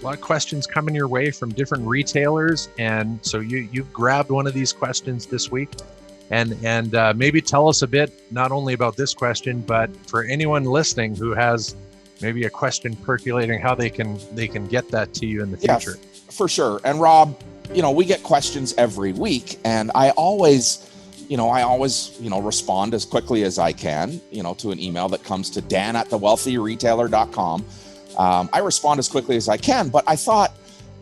lot of questions coming your way from different retailers, and so you grabbed one of these questions this week, and maybe tell us a bit not only about this question, but for anyone listening who has maybe a question percolating, how they can get that to you in the future. For sure. And Rob, we get questions every week, and I always respond as quickly as I can, to an email that comes to dan@thewealthyretailer.com. I respond as quickly as I can, but I thought,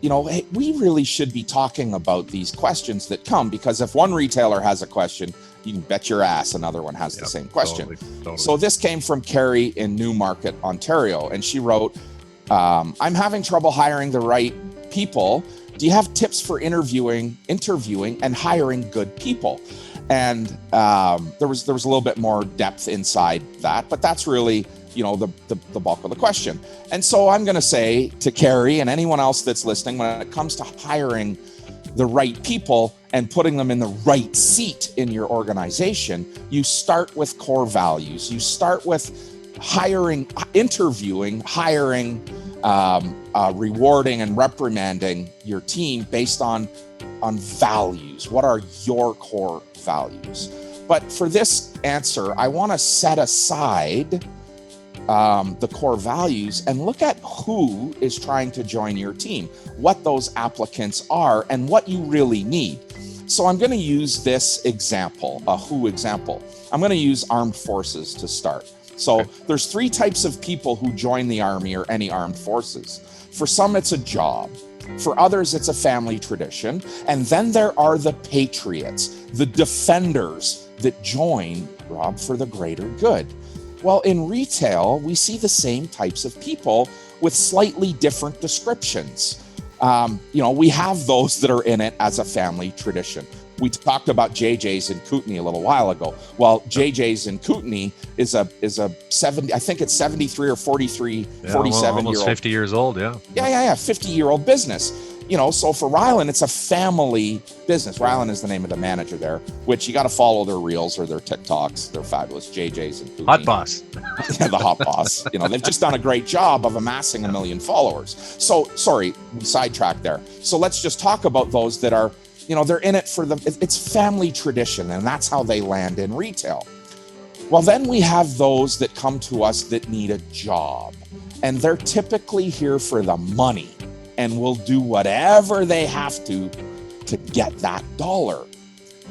hey, we really should be talking about these questions that come, because if one retailer has a question, you can bet your ass another one has the same question. Totally. So this came from Carrie in Newmarket, Ontario, and she wrote, I'm having trouble hiring the right people. Do you have tips for interviewing and hiring good people? And there was a little bit more depth inside that, but that's really, the bulk of the question. And so I'm going to say to Carrie and anyone else that's listening, when it comes to hiring the right people and putting them in the right seat in your organization, you start with core values. You start with interviewing, hiring, rewarding and reprimanding your team based on values. What are your core values? But for this answer, I want to set aside the core values and look at who is trying to join your team, what those applicants are, and what you really need. So I'm going to use this example, a who example. I'm going to use armed forces to start. So there's three types of people who join the Army or any armed forces. For some, it's a job. For others, it's a family tradition. And then there are the patriots, the defenders that join, Rob, for the greater good. Well, in retail, we see the same types of people with slightly different descriptions. We have those that are in it as a family tradition. We talked about JJ's in Kootenay a little while ago. Well, JJ's in Kootenay is a 70, I think it's 73 or 43, 47 almost 50 years old. Yeah. 50-year-old business. So for Ryland, it's a family business. Ryland is the name of the manager there, which you got to follow their reels or their TikToks. They're fabulous. JJ's in Kootenay. Hot boss. Yeah, the hot boss. They've just done a great job of amassing 1 million followers. So, sorry, we sidetracked there. So let's just talk about those that are, they're in it for it's family tradition, and that's how they land in retail. Well, then we have those that come to us that need a job, and they're typically here for the money and will do whatever they have to get that dollar.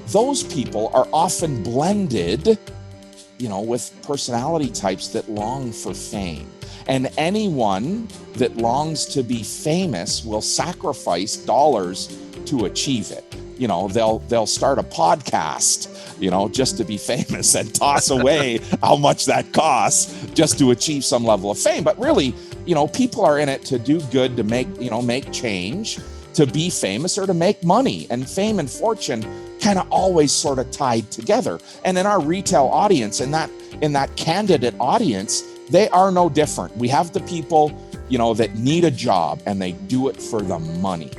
Those people are often blended, with personality types that long for fame. And anyone that longs to be famous will sacrifice dollars to achieve it. They'll start a podcast, just to be famous, and toss away how much that costs just to achieve some level of fame. But really, people are in it to do good, to make change, to be famous, or to make money. And fame and fortune kind of always sort of tied together. And in our retail audience, in that candidate audience, they are no different. We have the people, that need a job, and they do it for the money.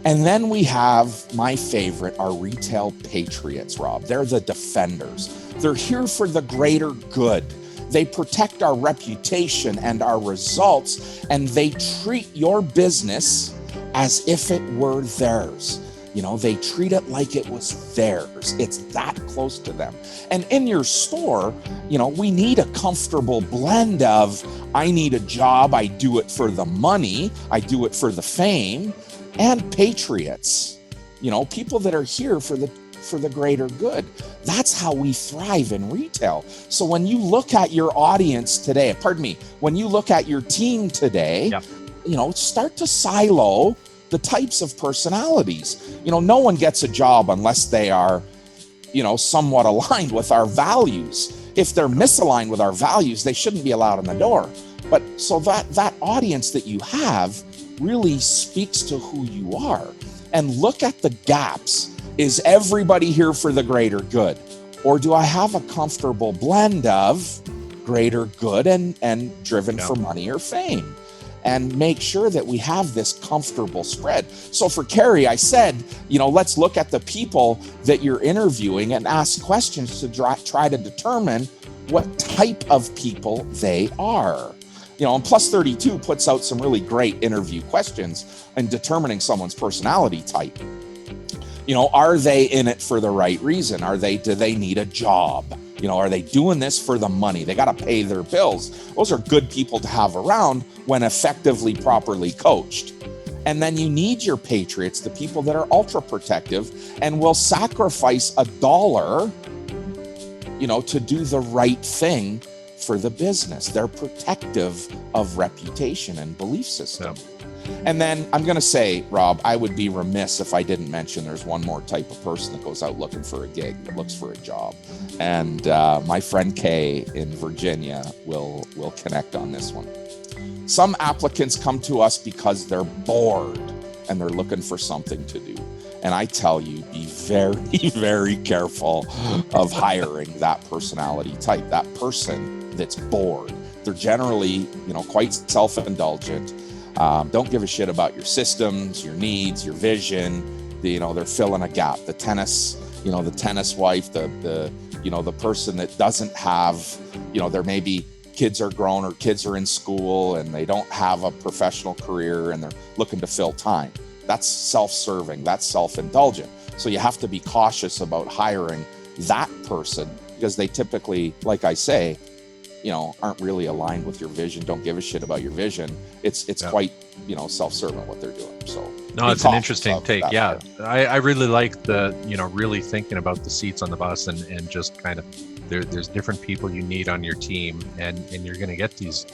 And then we have my favorite, our retail patriots, Rob. They're the defenders. They're here for the greater good. They protect our reputation and our results, and they treat your business as if it were theirs. They treat it like it was theirs. It's that close to them. And in your store, we need a comfortable blend of, I need a job, I do it for the money, I do it for the fame, and patriots, people that are here for the greater good. That's how we thrive in retail. So when you look at your audience today, when you look at your team today, start to silo the types of personalities. No one gets a job unless they are, somewhat aligned with our values. If they're misaligned with our values, they shouldn't be allowed in the door. But so that audience that you have really speaks to who you are. And look at the gaps. Is everybody here for the greater good? Or do I have a comfortable blend of greater good and driven for money or fame? And make sure that we have this comfortable spread. So for Carrie, I said, let's look at the people that you're interviewing and ask questions to try to determine what type of people they are. And Plus 32 puts out some really great interview questions in determining someone's personality type. Are they in it for the right reason? Do they need a job? Are they doing this for the money? They got to pay their bills. Those are good people to have around when effectively, properly coached. And then you need your patriots, the people that are ultra protective and will sacrifice $1, to do the right thing for the business. They're protective of reputation and belief system. Yeah. And then I'm going to say, Rob, I would be remiss if I didn't mention there's one more type of person that goes out looking for a gig, that looks for a job. And my friend Kay in Virginia will connect on this one. Some applicants come to us because they're bored and they're looking for something to do. And I tell you, be very, very careful of hiring that personality type, that person that's bored. They're generally, quite self-indulgent. Don't give a shit about your systems, your needs, your vision. They're filling a gap. The tennis wife, the person that doesn't have, there may be kids are grown or kids are in school and they don't have a professional career and they're looking to fill time. That's self-serving, that's self-indulgent. So you have to be cautious about hiring that person because they typically, like I say, aren't really aligned with your vision, don't give a shit about your vision. It's quite, self-serving what they're doing. So no, it's an interesting take. Yeah. I really like the, really thinking about the seats on the bus and just kind of there's different people you need on your team and you're going to get these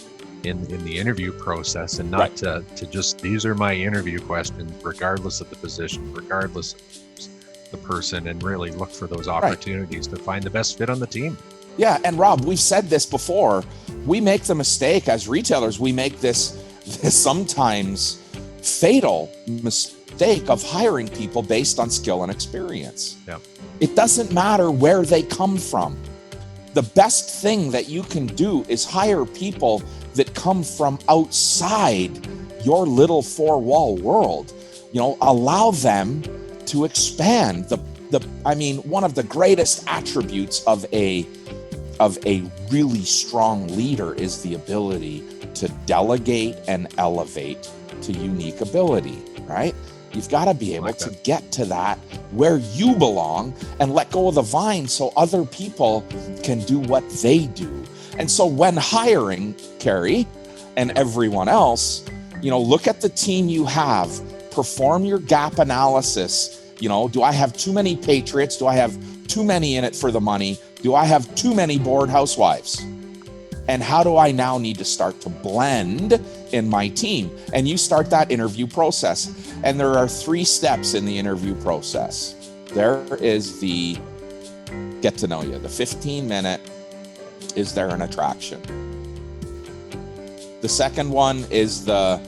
in the interview process and not to just, these are my interview questions, regardless of the position, regardless of the person, and really look for those opportunities to find the best fit on the team. Yeah. And Rob, we've said this before, we make the mistake as retailers, we make this sometimes fatal mistake of hiring people based on skill and experience. Yeah. It doesn't matter where they come from. The best thing that you can do is hire people that come from outside your little four-wall world. Allow them to expand. One of the greatest attributes of a really strong leader is the ability to delegate and elevate to unique ability, right? You've got to be able to get to that where you belong and let go of the vine so other people can do what they do. And so when hiring, Carrie and everyone else, look at the team you have, perform your gap analysis. Do I have too many patriots? Do I have too many in it for the money? Do I have too many bored housewives? And how do I now need to start to blend in my team? And you start that interview process. And there are 3 steps in the interview process. There is the get to know you, the 15-minute, is there an attraction? The second one is the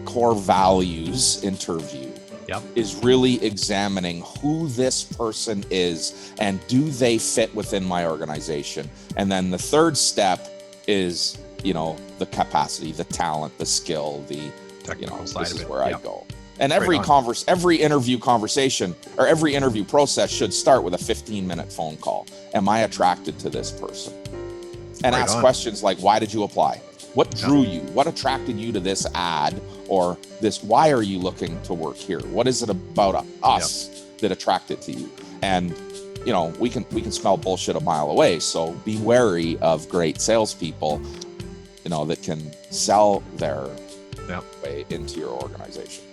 core values interview. Yep. Is really examining who this person is and do they fit within my organization. And then the third step is, the capacity, the talent, the skill, the technical side this of is it. where Yep. I go. And every interview conversation or every interview process should start with a 15-minute phone call. Am I attracted to this person? And ask questions like, why did you apply? What drew you? What attracted you to this ad or this? Why are you looking to work here? What is it about us that attracted to you? And we can smell bullshit a mile away. So be wary of great salespeople, that can sell their way into your organization.